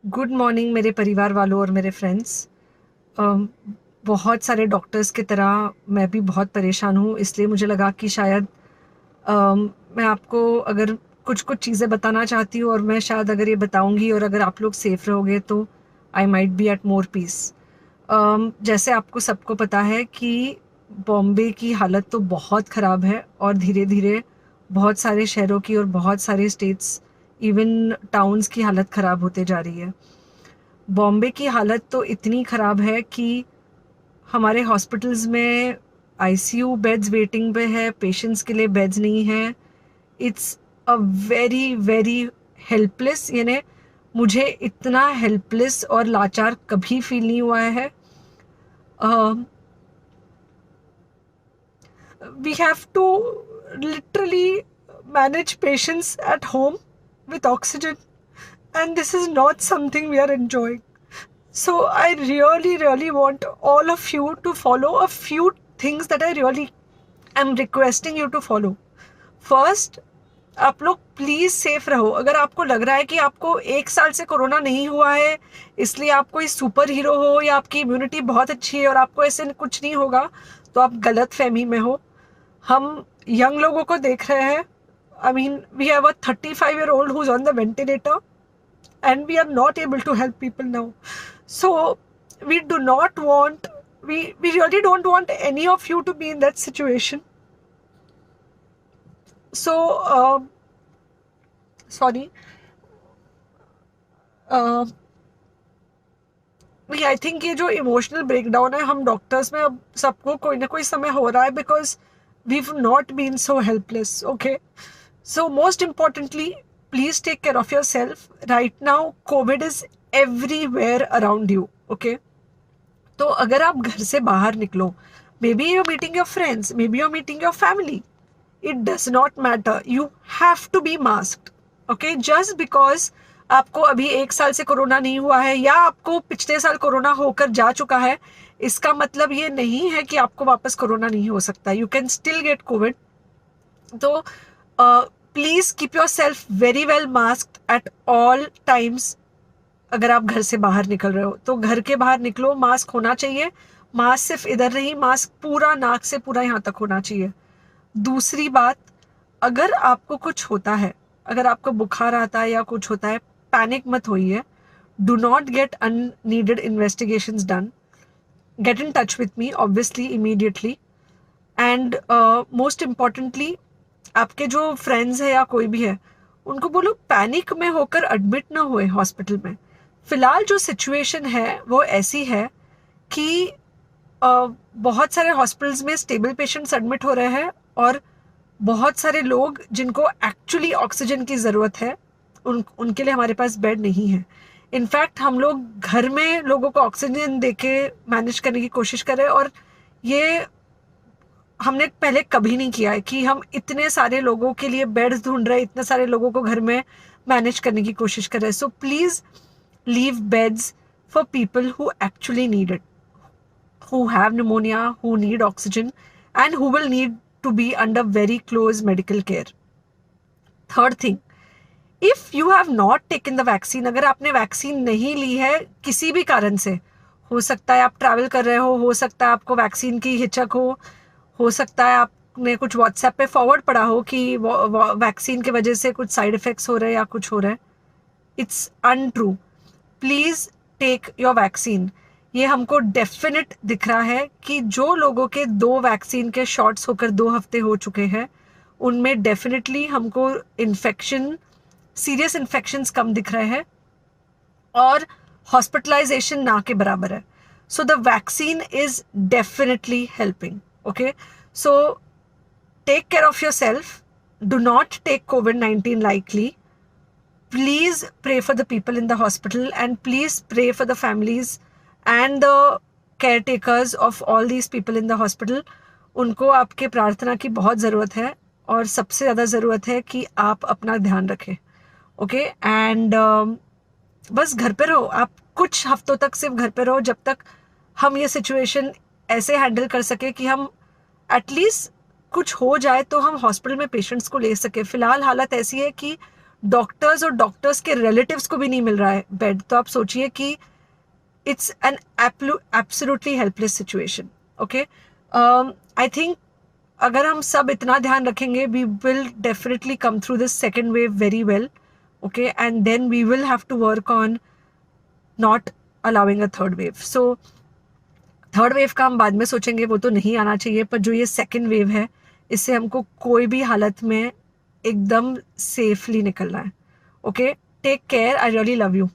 Good morning मेरे परिवार वालों और मेरे फ्रेंड्स। बहुत सारे डॉक्टर्स की तरह मैं भी बहुत परेशान हूँ, इसलिए मुझे लगा कि शायद मैं आपको अगर कुछ कुछ चीज़ें बताना चाहती हूँ, और मैं शायद अगर ये बताऊँगी और अगर आप लोग सेफ रहोगे तो I might be at more peace. जैसे आपको सबको पता है कि बॉम्बे की हालत तो बहुत ख़राब है, और धीरे धीरे बहुत सारे शहरों की और बहुत सारे स्टेट्स, इवन टाउन्स की हालत ख़राब होते जा रही है। बॉम्बे की हालत तो इतनी ख़राब है कि हमारे हॉस्पिटल्स में आईसीयू बेड्स वेटिंग पे है, पेशेंट्स के लिए बेड्स नहीं है। It's a very very helpless, यानी मुझे इतना हेल्पलेस और लाचार कभी फील नहीं हुआ है। We have to literally manage patients at home with oxygen, and this is not something we are enjoying. So I really, really want all of you to follow a few things that I really am requesting you to follow. First, आप लोग please safe रहो। अगर आपको लग रहा है कि आपको 1 साल से कोरोना नहीं हुआ है, इसलिए आप कोई सुपर हीरो हो या आपकी इम्यूनिटी बहुत अच्छी है और आपको ऐसे कुछ नहीं होगा, तो आप गलत फहमी में हो। हम यंग लोगों को देख रहे हैं। I mean, we have a 35-year-old who's on the ventilator, and we are not able to help people now. So we do not want, we really don't want any of you to be in that situation. So sorry, I think ये जो emotional breakdown है, हम doctors में अब सबको कोई ना कोई समय हो रहा है, because we not been so helpless. Okay, so most importantly, please take care of yourself right now. COVID is everywhere around you. Okay, तो अगर आप घर से बाहर निकलो, maybe you meeting your friends, maybe you meeting your family, it does not matter, you have to be masked. Okay, just because आपको अभी 1 साल से कोरोना नहीं हुआ है या आपको पिछले साल कोरोना होकर जा चुका है, इसका मतलब ये नहीं है कि आपको वापस कोरोना नहीं हो सकता। You can still get covid. तो please keep your self very well masked at all times. अगर आप घर से बाहर निकल रहे हो तो घर के बाहर निकलो, मास्क होना चाहिए। मास्क सिर्फ इधर नहीं, मास्क पूरा नाक से पूरा यहाँ तक होना चाहिए। दूसरी बात, अगर आपको कुछ होता है, अगर आपको बुखार आता है या कुछ होता है, पैनिक मत होइए। Do not get unneeded investigations done. Get in touch with me obviously immediately. And most importantly, आपके जो फ्रेंड्स है या कोई भी है, उनको बोलो पैनिक में होकर एडमिट ना हुए हॉस्पिटल में। फिलहाल जो सिचुएशन है वो ऐसी है कि बहुत सारे हॉस्पिटल्स में स्टेबल पेशेंट्स एडमिट हो रहे हैं, और बहुत सारे लोग जिनको एक्चुअली ऑक्सीजन की ज़रूरत है, उनके लिए हमारे पास बेड नहीं है। इनफैक्ट हम लोग घर में लोगों को ऑक्सीजन देके मैनेज करने की कोशिश कर रहे हैं, और ये हमने पहले कभी नहीं किया है कि हम इतने सारे लोगों के लिए बेड्स ढूंढ रहे हैं, इतने सारे लोगों को घर में मैनेज करने की कोशिश कर रहे हैं। So please leave beds for people who actually need it, who have pneumonia, who need oxygen, and who will need to be under very close medical care. Third thing, if you have not taken the vaccine, अगर आपने vaccine नहीं ली है किसी भी कारण से, हो सकता है आप ट्रैवल कर रहे हो सकता है आपको वैक्सीन की हिचक हो सकता है आपने कुछ व्हाट्सएप पे फॉरवर्ड पढ़ा हो कि वैक्सीन की वजह से कुछ साइड इफेक्ट्स हो रहे हैं या कुछ हो रहा है। It's untrue. Please take your vaccine. ये हमको डेफिनेट दिख रहा है कि जो लोगों के 2 वैक्सीन के शॉट्स होकर 2 हफ्ते हो चुके हैं, उनमें डेफिनेटली हमको इन्फेक्शन, सीरियस इन्फेक्शंस कम दिख रहे हैं, और हॉस्पिटलाइजेशन ना के बराबर है। So the vaccine is definitely helping. Okay, so take care of yourself. Do not take COVID-19 lightly. Please pray for the people in the hospital, and please pray for the families and the caretakers of all these people in the hospital. उनको आपके प्रार्थना की बहुत ज़रूरत है, और सबसे ज़्यादा ज़रूरत है कि आप अपना ध्यान रखें। ओके, एंड बस घर पे रहो। आप कुछ हफ्तों तक सिर्फ घर पे रहो, जब तक हम ये सिचुएशन ऐसे हैंडल कर सके कि हम एटलीस्ट कुछ हो जाए तो हम हॉस्पिटल में पेशेंट्स को ले सके। फिलहाल हालत ऐसी है कि डॉक्टर्स और डॉक्टर्स के रिलेटिव्स को भी नहीं मिल रहा है बेड, तो आप सोचिए कि it's an absolutely helpless situation. Okay, I think अगर हम सब इतना ध्यान रखेंगे, we will definitely come through this second wave very well. Okay, and then we will have to work on not allowing a third wave. So third wave का हम बाद में सोचेंगे, वो तो नहीं आना चाहिए, पर जो ये सेकेंड वेव है इससे हमको कोई भी हालत में एकदम सेफली निकलना है. Okay, take care, I really love you.